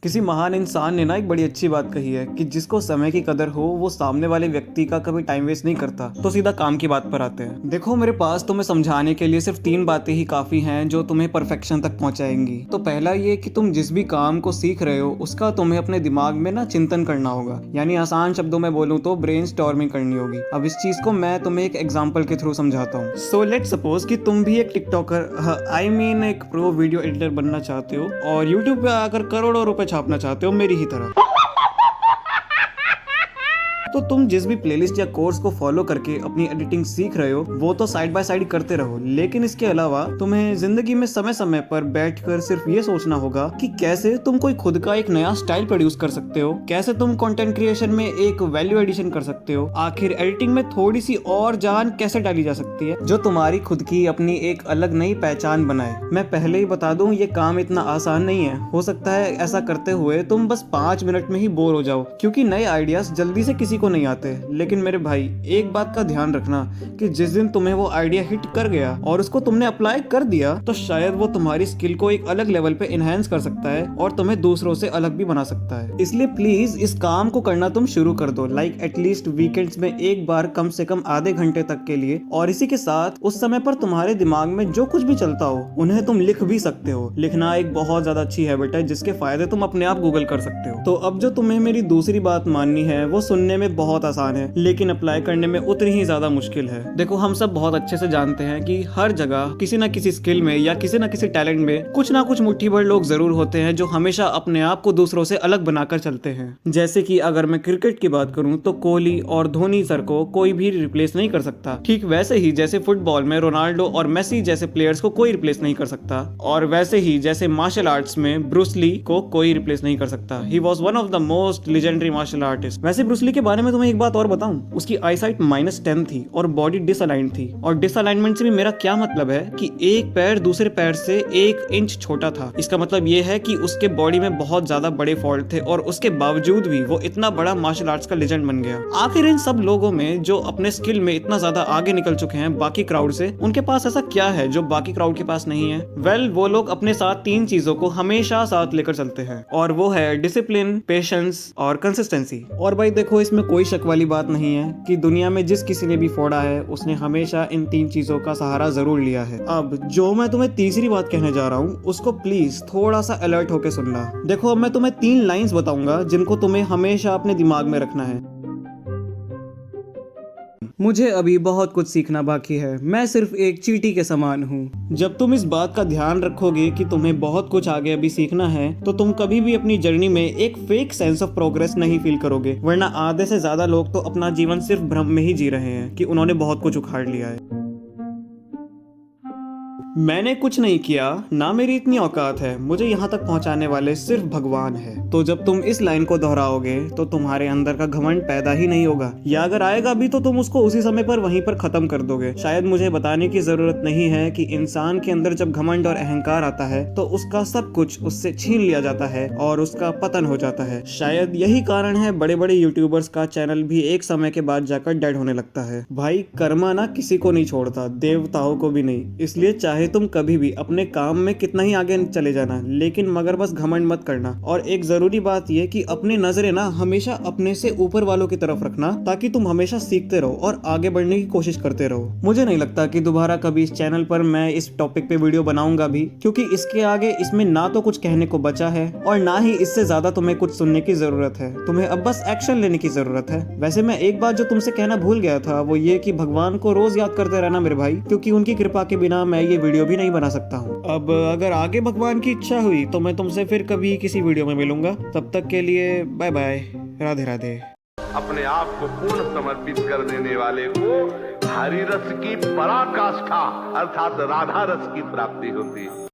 किसी महान इंसान ने ना एक बड़ी अच्छी बात कही है कि जिसको समय की कदर हो वो सामने वाले व्यक्ति का कभी टाइम वेस्ट नहीं करता। तो सीधा काम की बात पर आते हैं। देखो मेरे पास तुम्हें समझाने के लिए सिर्फ 3 बातें ही काफी हैं जो तुम्हें परफेक्शन तक पहुंचाएंगी। तो पहला ये कि तुम जिस भी काम को सीख रहे हो उसका तुम्हें अपने दिमाग में ना चिंतन करना होगा, यानी आसान शब्दों में बोलूं तो ब्रेन स्टॉर्मिंग करनी होगी। अब इस चीज को मैं तुम्हें एक एग्जाम्पल के थ्रू समझाता हूँ। सो लेट सपोज कि तुम भी एक टिकटॉकर आई मीन एक प्रो वीडियो एडिटर बनना चाहते हो और यूट्यूब पे आकर करोड़ों रुपए छापना चाहते हो मेरी ही तरह। तो तुम जिस भी प्लेलिस्ट या कोर्स को फॉलो करके अपनी एडिटिंग सीख रहे हो वो तो साइड बाय साइड करते रहो, लेकिन इसके अलावा तुम्हें जिंदगी में समय समय पर बैठकर सिर्फ ये सोचना होगा कि कैसे तुम कोई खुद का एक नया स्टाइल प्रोड्यूस कर सकते हो, कैसे तुम कंटेंट क्रिएशन में एक वैल्यू एडिशन कर सकते हो, आखिर एडिटिंग में थोड़ी सी और जान कैसे डाली जा सकती है जो तुम्हारी खुद की अपनी एक अलग नई पहचान बनाए। मैं पहले ही बता दूं ये काम इतना आसान नहीं है। हो सकता है ऐसा करते हुए तुम बस 5 मिनट में ही बोर हो जाओ क्योंकि नए आइडियाज जल्दी से किसी को नहीं आते। लेकिन मेरे भाई एक बात का ध्यान रखना कि जिस दिन तुम्हें वो आइडिया हिट कर गया और उसको तुमने अप्लाई कर दिया तो शायद वो तुम्हारी स्किल को एक अलग लेवल पे इनहेंस कर सकता है और तुम्हें दूसरों से अलग भी बना सकता है। इसलिए प्लीज इस काम को करना तुम शुरू कर दो, लाइक एटलीस्ट वीकेंड्स में एक बार कम से कम आधे घंटे तक के लिए। और इसी के साथ उस समय पर तुम्हारे दिमाग में जो कुछ भी चलता हो उन्हें तुम लिख भी सकते हो। लिखना एक बहुत ज्यादा अच्छी हैबिट है जिसके फायदे तुम अपने आप गूगल कर सकते हो। तो अब जो तुम्हें मेरी दूसरी बात माननी है वो सुनने में बहुत आसान है लेकिन अप्लाई करने में उतनी ही ज्यादा मुश्किल है। देखो हम सब बहुत अच्छे से जानते हैं कि हर जगह किसी ना किसी स्किल में या किसी ना किसी टैलेंट में कुछ ना कुछ मुट्ठी भर लोग जरूर होते हैं जो हमेशा अपने आप को दूसरों से अलग बनाकर चलते हैं। जैसे कि अगर मैं क्रिकेट की बात करूं तो कोहली और धोनी सर को कोई भी रिप्लेस नहीं कर सकता। ठीक वैसे ही जैसे फुटबॉल में रोनाल्डो और मेसी जैसे प्लेयर्स को कोई रिप्लेस नहीं कर सकता, और वैसे ही जैसे मार्शल आर्ट्स में ब्रूस ली को कोई रिप्लेस नहीं कर सकता। He was one of the most legendary martial artist. वैसे ब्रूस ली के बारे में तुम्हें एक बात और बताऊं, उसकी आईसाइट -10 थी और बॉडी डिसअलाइंड थी। और डिसअलाइनमेंट से भी मेरा क्या मतलब है कि एक पैर दूसरे पैर से 1 इंच छोटा था। इसका मतलब ये है कि उसके बॉडी में बहुत ज्यादा बड़े फॉल्ट थे और उसके बावजूद भी वो इतना बड़ा मार्शल आर्ट्स का लेजेंड बन गया। आखिर इन सब लोगों में जो अपने स्किल में इतना ज्यादा आगे निकल चुके हैं बाकी क्राउड से, उनके पास ऐसा क्या है जो बाकी क्राउड के पास नहीं है? वेल, वो लोग अपने साथ 3 चीजों को हमेशा साथ लेकर चलते हैं और वो है डिसिप्लिन, पेशेंस और कंसिस्टेंसी। और भाई देखो इसमें कोई शक वाली बात नहीं है कि दुनिया में जिस किसी ने भी फोड़ा है उसने हमेशा इन 3 चीजों का सहारा जरूर लिया है। अब जो मैं तुम्हें तीसरी बात कहने जा रहा हूँ उसको प्लीज थोड़ा सा अलर्ट होके सुनना। देखो अब मैं तुम्हें 3 लाइंस बताऊंगा जिनको तुम्हें हमेशा अपने दिमाग में रखना है। मुझे अभी बहुत कुछ सीखना बाकी है, मैं सिर्फ एक चींटी के समान हूँ। जब तुम इस बात का ध्यान रखोगे कि तुम्हें बहुत कुछ आगे अभी सीखना है तो तुम कभी भी अपनी जर्नी में एक फेक सेंस ऑफ प्रोग्रेस नहीं फील करोगे। वरना आधे से ज्यादा लोग तो अपना जीवन सिर्फ भ्रम में ही जी रहे हैं कि उन्होंने बहुत कुछ उखाड़ लिया है। मैंने कुछ नहीं किया, ना मेरी इतनी औकात है, मुझे यहाँ तक पहुँचाने वाले सिर्फ भगवान है। तो जब तुम इस लाइन को दोहराओगे तो तुम्हारे अंदर का घमंड पैदा ही नहीं होगा, या अगर आएगा भी तो तुम उसको उसी समय पर वहीं पर खत्म कर दोगे। शायद मुझे बताने की जरूरत नहीं है कि इंसान के अंदर जब घमंड और अहंकार आता है तो उसका सब कुछ उससे छीन लिया जाता है और उसका पतन हो जाता है। शायद यही कारण है बड़े बड़े यूट्यूबर्स का चैनल भी एक समय के बाद जाकर डेड होने लगता है। भाई कर्मा ना किसी को नहीं छोड़ता, देवताओं को भी नहीं। इसलिए चाहे तुम कभी भी अपने काम में कितना ही आगे चले जाना, लेकिन मगर बस घमंड मत करना। और एक जरूरी बात यह कि अपनी नजरें ना हमेशा अपने से ऊपर वालों की तरफ रखना ताकि तुम हमेशा सीखते रहो और आगे बढ़ने की कोशिश करते रहो। मुझे नहीं लगता कि दोबारा कभी इस चैनल पर मैं इस टॉपिक पे वीडियो बनाऊंगा भी, क्योंकि इसके आगे इसमें ना तो कुछ कहने को बचा है और ना ही इससे ज्यादा तुम्हें कुछ सुनने की जरूरत है। तुम्हें अब बस एक्शन लेने की जरूरत है। वैसे मैं एक बात जो तुमसे कहना भूल गया था वो ये कि भगवान को रोज याद करते रहना मेरे भाई, क्योंकि उनकी कृपा के बिना मैं ये वीडियो भी नहीं बना सकता हूँ। अब अगर आगे भगवान की इच्छा हुई तो मैं तुमसे फिर कभी किसी वीडियो में मिलूंगा। तब तक के लिए बाय बाय, राधे राधे। अपने आप को पूर्ण समर्पित कर देने वाले को हरि रस की पराकाष्ठा अर्थात राधा रस की प्राप्ति होती है।